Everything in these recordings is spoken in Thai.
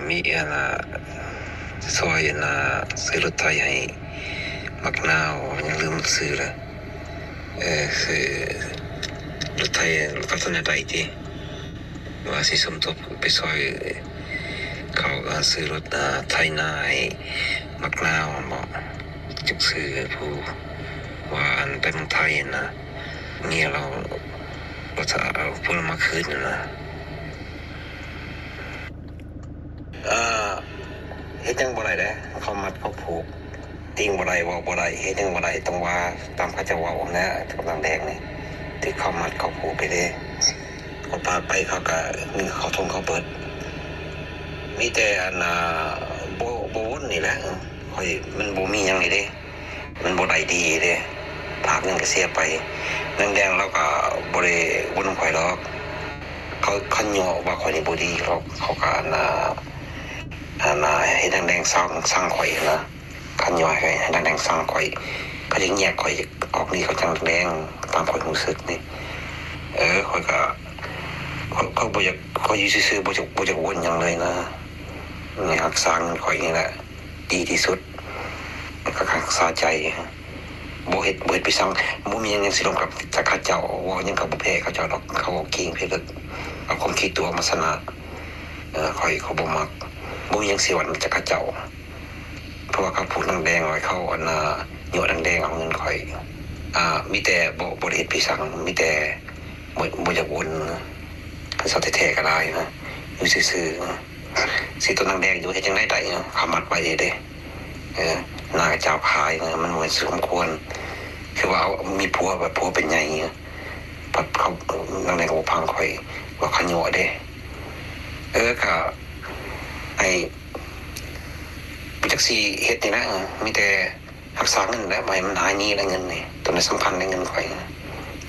มีซอยซื้อรถไถให้มักนาวยังลืมซื้อเลยคือรถไถพัฒนาได้ที่ว่าสิสมทบไปซอยเขาก็ซื้อรถไถนาให้มักนาวบอกจุกซื้อผู้ว่าไปเมืองไทยนะเนี่ยเราจะเอาพวกเรามาคืนนะเฮ็ดยังบ่ได้เด้เขามัดเขาผูกติงบ่ได้ว่าบ่ได้เฮ็ดยังบ่ได้ต้องว่าตามเขาจะว่านะกำลังแดงนี่ที่เขามัดเขาผูกไปเด้เขาพาไปเขาก็นี่เขาทงเขาเปิดมีแต่บ่วนนี่แหละค่อยมันบ่มีหยังนี่เด้มันบ่ได้ดีเด้ภาคนึงก็เสียไปแดงๆแล้วก็บ่ได้วนข่อยหรอกเขาคันย่อว่าข่อยนี่บ่ดีหรอกเขาก็ให้แดงๆสร้างข่อยนะคันย่อยให้แดงๆสร้างข่อยก็จะแยกข่อยออกนี่เขาจังแดงตามข่อยรู้สึกนี่ข่อยก็เขาบ่อยากข่อยอยู่ซื่อๆบ่อยากวนหยังเลยนะนี่รักษาเงินข่อยนี่แหละดีที่สุดก็รักษาใจบ่เฮ็ดไปสั่งบ่มีหยังสิลงกับจักรเจ้าว่าหยังก็บ่แพ้เขาเจ้าดอกเขาเก่งเพิ่นเอาความคิดตัวมาชนะข่อยเขาบ่มักบ่มีหยังสิวันจักรเจ้าเพราะว่าเขาพูดแดงๆไว้เขาโยดแดงๆเอาเงินข่อยมีแต่บ่ได้เฮ็ดไปสั่งมีแต่บ่อยากวนคันเซาแท้ๆก็ได้นะอยู่ซื่อๆสิตัวแดงอยู่เฮ็ดจังได๋ได้เขามัดไว้เด้หน้าเจ้าพายมันเหมือนสมควรคือว่ามีผัวแบบผัวเป็นไงปัดเขานั่งในโอพังคอยว่าขโยเด้ก็ไอ้ปิจักซีเฮ็ดนี่นะมีแต่รักษาเงินแล้วไม่มันหายนี้แล้วเงินนี่ตัวนี้สำคัญในเงินคอย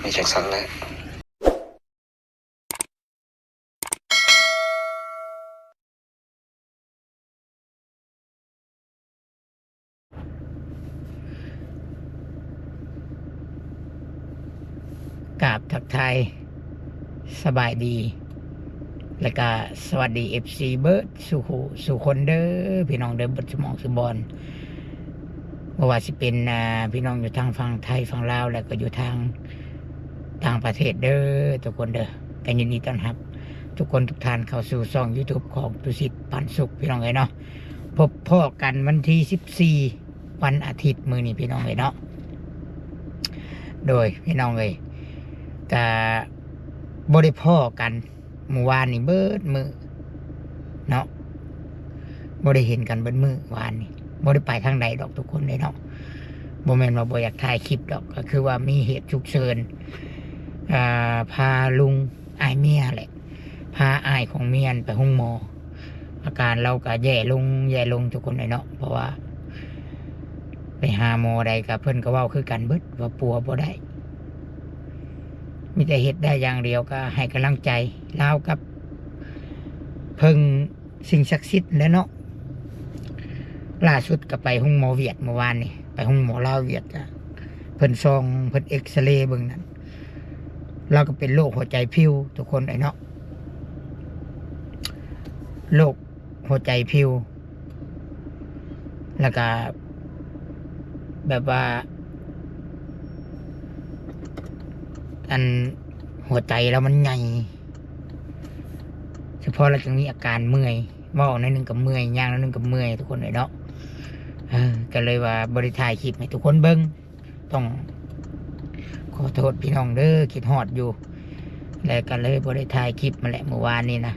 มีจังสันแล้วกราบทักทายสบายดีแล้วก็สวัสดี FC เบิร์ดสู่คนเด้อพี่น้องเด้อบัดสมองสุบอลบ่ว่าสิเป็นพี่น้องอยู่ทางฝั่งไทยฝั่งลาวแล้วก็อยู่ทางต่างประเทศเด้อทุกคนเด้อกันยินดีต้อนรับทุกคนทุกท่านเข้าสู่ช่อง YouTube ของตุสิทธิ์ปันสุขพี่น้องเอ้ยเนาะพบพ่อกันวันที่14วันอาทิตย์มื้อนี้พี่น้องเอ้ยเนาะโดยพี่น้องเอ้ยก็บ่ได้พ้อกันเมื่อวานนี่เบิดมือเนาะบ่ได้เห็นกันเบิดมือวานนี่บ่ได้ไปทางใดดอกทุกคนเลยเนาะบ่แม่นว่าบ่อยากถ่ายคลิปดอกก็คือว่ามีเหตุฉุกเฉินพาลุงอ้ายเมียแหละพาอ้ายของเมียไปห้องหมออาการเราก็แย่ลงทุกคนเลยเนาะเพราะว่าไปหาหมอใดก็เพิ่นก็เว้าคือกันเบิดว่าปัวบ่ได้มีแต่เฮ็ดได้อย่างเดียวก็ให้กำลังใจลาวกับเพิ่งสิ่งศักดิ์สิทธิ์แล้วเนาะล่าสุดก็ไปห้องหมอเวียดเมื่อวานนี่ไปห้องหมอลาวเวียดก็เพิ่นซองเพิ่นเอ็กซเรย์เบิ่งนั่นเราก็เป็นโรคหัวใจพิวทุกคนไอ้เนาะโรคหัวใจพิวแล้วก็แบบว่าอันหัวใจแล้วมันใหญ่เฉพาะเราจะมีอาการเมื่อยว่าในหนึ่งกับเมื่อยย่างในหนึ่งกับเมื่อยทุกคนเลยเนาะก็เลยว่าบริถ่ายคลิปให้ทุกคนเบิ้งต้องขอโทษพี่น้องเด้อคิดฮอดอยู่แล้วก็เลยบริถ่ายคลิปมาแหละเมื่อวานนี้นะ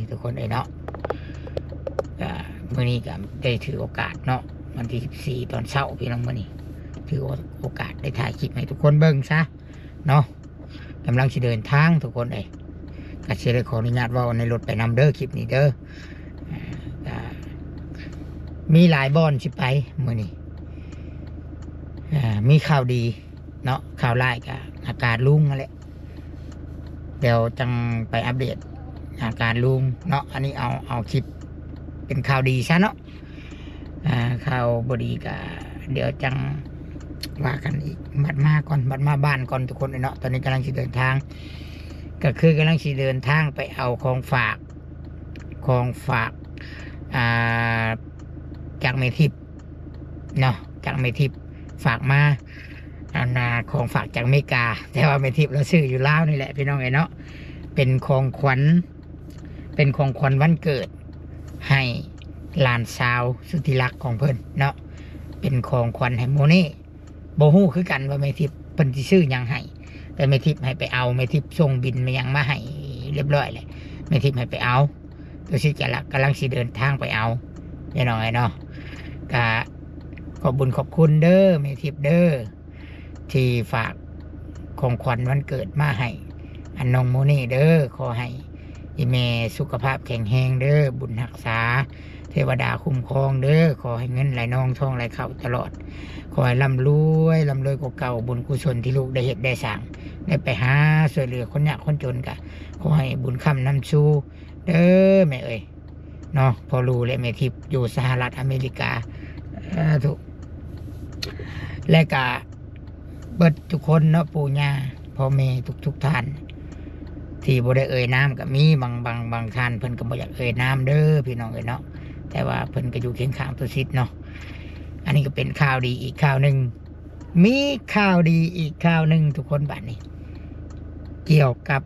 ทุกคนเลยเนาะมื้อนี้ก็ได้ถือโอกาสเนาะวันที่14ตอนเช้าพี่น้องมื้อนี้ถือโอกาสได้ถ่ายคลิปให้ทุกคนเบิ่งซะเนาะกำลังจะเดินทางทุกคนเลยก็จะได้ขออนุญาตว่าในรถไปนำเด้อคลิปนี้เด้อมีหลายบอนสิไปมื้อนี้มีข่าวดีเนาะข่าวร้ายกับอาการลุงนั่นแหละเดี๋ยวจังไปอัปเดตอาการลุงเนาะอันนี้เอาคลิปเป็นข่าวดีซะเนาะข่าวบดีก็เดี๋ยวจังว่ากันอีกบัดมาบ้านก่อนทุกคนเนาะตอนนี้กำลังจะเดินทาง ก็คือกำลังสิเดินทางไปเอาของฝากอ่าจากเมทิพเนาะจากเมทิพฝากมาของฝากจากอเมริกาแต่ว่าเมทิพเราซื้ออยู่ลาวนี่แหละพี่น้องเนาะเป็นของขวัญวันเกิดให้หลานสาวสุดที่รักของเพิ่นเนาะเป็นของขวัญให้โมนี่โบฮู้คือกันว่าเมทิพเพิ่นสิซื้อหยังให้แต่เมทิพให้ไปเอาเมทิพส่งบินมายังมาให้เรียบร้อยเลยเมทิพให้ไปเอาตัวสิจะกำลังสิเดินทางไปเอาพี่น้องเนาะก็ขอบบุญขอบคุณเด้อเมทิพเด้อที่ฝากของขวัญวันเกิดมาให้อันน้องโมนี่เด้อขอให้อีเมสุขภาพแข็งแรงเด้อบุญรักษาเทวดาคุ้มครองเด้อขอให้เงินไหลนองทองไหลเข้าตลอดขอให้ร่ำรวยกว่าเก่าบุญกุศลที่ลูกได้เฮ็ดได้สร้างได้ไปหาช่วยเหลือคนยากคนจนกะขอให้บุญคำนำชูเด้อแม่เอ้ยเนาะพอรู้และแม่ทิพย์อยู่สหรัฐอเมริกาถูกและกะเบิดทุกคนเนาะปู่ย่าพ่อแม่ทุกท่านที่บ่ได้เอ่ยน้ำก็มีบางท่านเพิ่นก็บ่อยากเอ่ยน้ำเด้อพี่น้องเอ้ยเนาะแต่ว่าเพิ่นก็อยู่เคียงข้างตัวชิดเนาะอันนี้ก็เป็นข่าวดีอีกข่าวหนึ่งมีข่าวดีอีกข่าวหนึ่งทุกคนบัดนี้เกี่ยวกับ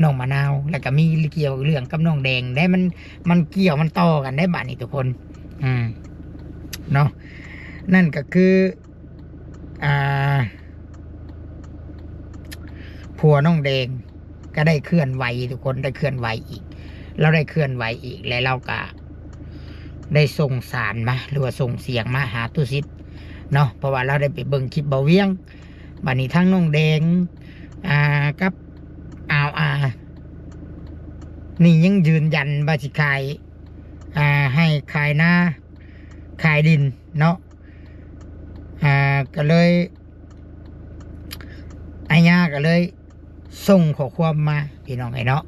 น้องมะนาวแล้วก็มีเกี่ยวเรื่องกับน้องแดงได้มันเกี่ยวมันต่อกันได้บัดนี้ทุกคนเนาะนั่นก็คือผัวน้องแดงก็ได้เคลื่อนไหวทุกคนได้เคลื่อนไหวอีกเราได้เคลื่อนไหวอีกแล้วเราก็ได้ส่งสารมาหรือว่าส่งเสียงมาหาตุสิทธิ์เนาะเพราะว่าเราได้ไปเบิ่งคลิปเบาเวียงบัดนี้ทั้งน้องแดงกับนี่ยังยืนยันบาสิขายให้ขายหน้าขายดินเนาะก็เลยไอ้ย่าก็เลยส่งข้อความมาพี่น้องไอ้เนาะ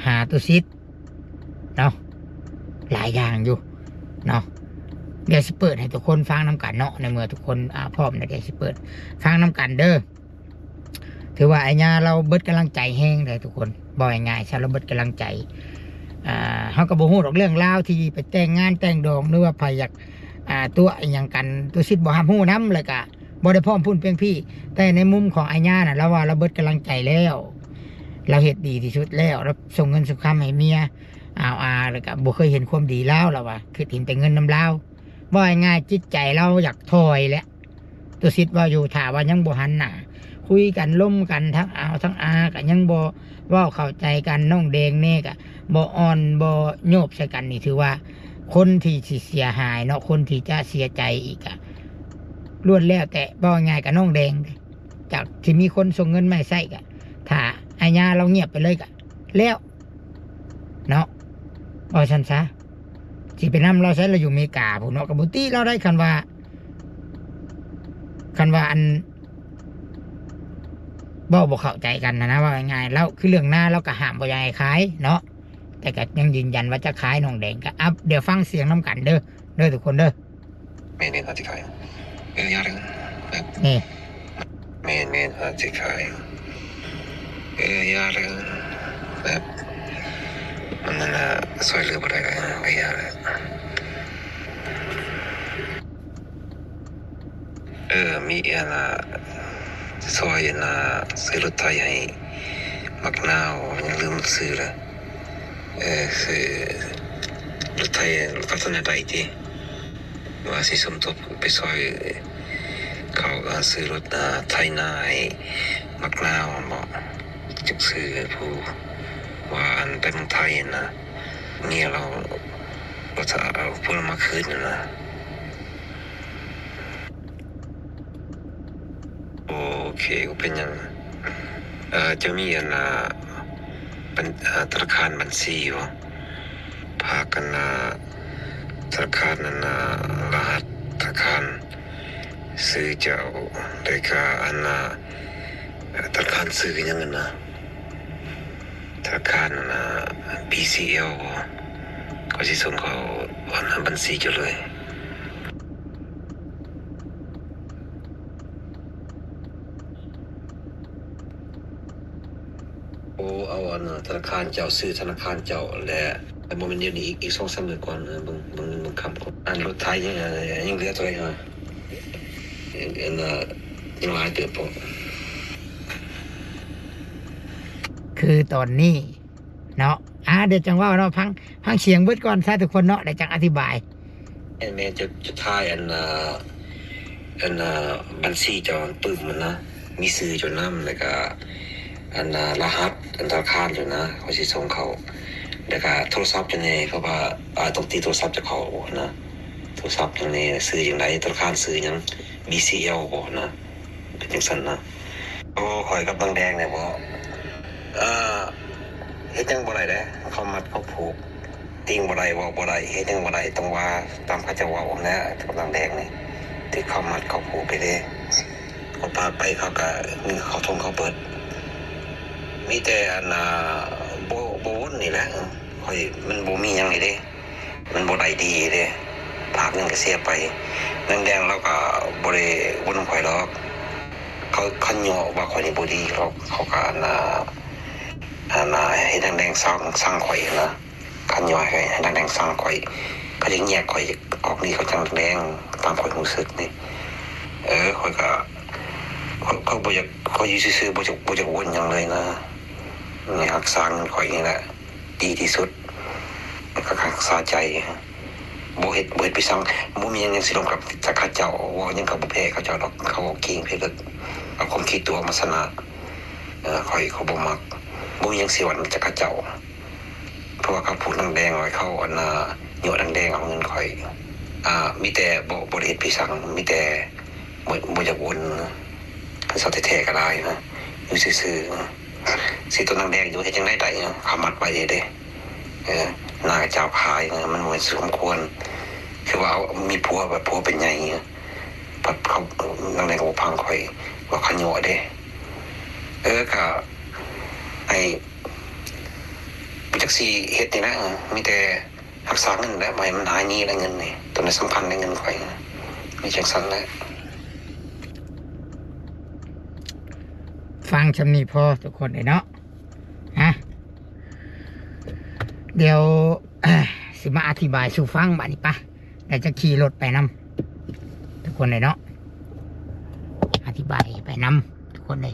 หาตุสิทธิ์เนาะหลายอย่างอยู่เนาะเดี๋ยวสิเปิดให้ทุกคนฟังน้ำกันเนาะในเมื่อทุกคนพร้อมนะเดี๋ยวสิเปิดฟังน้ำกันเด้อถือว่าไอ้ย่าเราเบิดกำลังใจแห้งเลยทุกคนบ่อยง่ายใช่เราเบิดกำลังใจเขาก็บ่ฮู้ดอกเรื่องราวที่ไปแต่งงานแต่งดองหรือว่าใครอยากตัวอย่างกันตัวสิทธิ์บ่ห้ามฮู้น้ำเลยกะบ่ได้พร้อมพูนเพียงพี่แต่ในมุมของไอ้ย่าน่ะเราว่าเราเบิดกำลังใจแล้วเราเฮ็ดดีที่สุดแล้วเราส่งเงินสุขคำให้เมียแล้วก็บ่เคยเห็นความดีแล้วเราว่าคือเห็นแต่เงินน้ำเล่าบ่ง่ายจิตใจเราอยากถอยแล้วตัวสิทธิ์ว่าอยู่ถาว่ายังบ่หันหน้าคุยกันล้มกันทั้งทั้งก็ยังบ่ว่าเข้าใจกันน้องแดงเนี่ยก็บ่อ่อนบ่โยบใส่กันนี่ถือว่าคนที่เสียหายเนาะคนที่จะเสียใจอีกอะล้วนแล้วแต่บ่ง่ายกับน้องแดงจากที่มีคนส่งเงินมาใส่กะถ้าไอ้ญาเราเงียบไปเลยกะแล้วเนาะบ่ซั่นซะสิไปนำเราใช้เราอยู่อเมริกาพุ่นเนาะกับบุตี้เราได้คันว่าอันบ่เข้าใจกันนะว่าง่ายแล้วคือเรื่องหน้าเราก็ห้ามบ่อยากให้ขายเนาะแต่ก็ยังยืนยันว่าจะขายน้องแดงก็เดี๋ยวฟังเสียงน้ำกันเด้อทุกคนเด้อเมนอาจจะขายยาเรื่องนี่เมนอาจจะขายยาเรื่องแบบมันน่ะสวยเหลือบ่ได้เลยยาเลยมีซอยซื้อรถไถให้มักนาวยังลืมซื้อเลยซื้อรถไถรถพัฒนาใดที่ว่าสิสมทบไปซอยเขาซื้อรถไถนาให้มักนาวบอกจักซื้อผู้ว่าอันไปเมืองไทยนะเงี้ยเราก็จะเอาพวกมาคืนนะโอเคก็เป็นอย่างจะมีธนาคารบัญชีวะพากันธนาคารนั้นรหัสธนาคารซื้อเจ้าโดยการธนาคารซื้อยังไงนะธนาคารBCL ก็จะส่งเขาบัญชีเจ้าเลย เอาอันธนาคารเจ้าซื้อธนาคารเจ้าและแต่บ่แม่นเดี๋ยวนี้อีก 2-3 มื้อก่อนเบิ่งคำก่อนอันรถไทยยังเหลือเท่าไหร่ฮะอันยังหลายเติบบ่ คือตอนนี้เนาะเดี๋ยวจังว่าเนาะพังเสียงเบิดก่อนซะทุกคนเนาะเดี๋ยวจังอธิบาย แม่จะทายอันบัญชีเจ้าปึ้มมันนะมีชื่อเจ้านำแล้วก็อันรหัสอันธนาคารอยู่นะเขาสิส่งเขาแล้วก็โทรศัพท์จังได๋เขาว่าต้องตีโทรศัพท์เจ้าเขานะโทรศัพท์จังได๋ซื้อจังได๋ธนาคารซื้อหยัง BCL บ่นะเป็นจังซั่นนะโอ้ข่อยกับบางแดงเนี่ยบ่เฮ็ดจังบ่ได้เด้เขามัดเขาผูกติงบ่ได้เว้าบ่ได้เฮ็ดจังบ่ได้ต้องว่าตามเขาเจ้าเว้านะกับบางแดงนี่ที่เขามัดเขาผูกไปเด้เขาพาไปเขาก็เงินเขาทงเขาเบิดมีแต่อันบ่วนนี่แหละข่อยมันบ่มีหยังนี่เด้มันบ่ได้ดีเด้ภาคนึงก็เสียไปบางแดงเราก็บ่ได้วนข่อยหรอกเขาคันย่อว่าข่อยนี่บ่ดีหรอกเขาก็เฮ็ดแดงๆสร้างข่อยนะคันย่อยให้แดงๆสร้างข่อยก็สิแยกข่อยออกนี่เขาจังแดงตามข่อยรู้สึกนี่ข่อยก็เขาบ่อยากข่อยอยู่ซื่อๆบ่อยากวนหยังเลยนะนี่รักษาเงินข่อยนี่แหละดีที่สุดก็รักษาใจบ่เฮ็ดไปสั่งบ่มีหยังสิลงกับจักรเจ้าว่าหยังก็บ่แพ้เขาเจ้าดอกเขาเก่งเพลึกเอาความคิดตัวมาชนะข่อยเขาบ่มักบ่มีหยังสิหวันจักรเจ้าเพราะว่าเขาพูดแดงๆไว้เขาอันยั่วแดงๆเอาเงินข่อยมีแต่บ่ได้เฮ็ดไปสั่งมีแต่บ่อยากวนคันเซาแท้ๆก็ได้นะอยู่ซื่อๆสิตัวแดงๆอยู่เฮ็ดจังได๋ได้เขามัดไว้เด้นายเจ้าพายมันเหมือนสมควรคือว่ามีผัวแบบผัวเป็นใหญ่ปัดเขานังในกับพังข่อยว่าขยัวเด้ก็ไอ้ปิจักซีเฮ็ดนี่นะมีแต่รักษาเงินและไม่มันหายหนี้และเงินนี่ตัวนี้สำคัญในเงินข่อยมีจังซั่นแหละ ฟังชำนี้พอทุกคนเลยเนาะเดี๋ยวสิมาอธิบายสู่ฟังบัดนี้ปะเดี๋ยวจะขี่รถไปนำทุกคนเลยเนาะอธิบายไปนำทุกคนเลย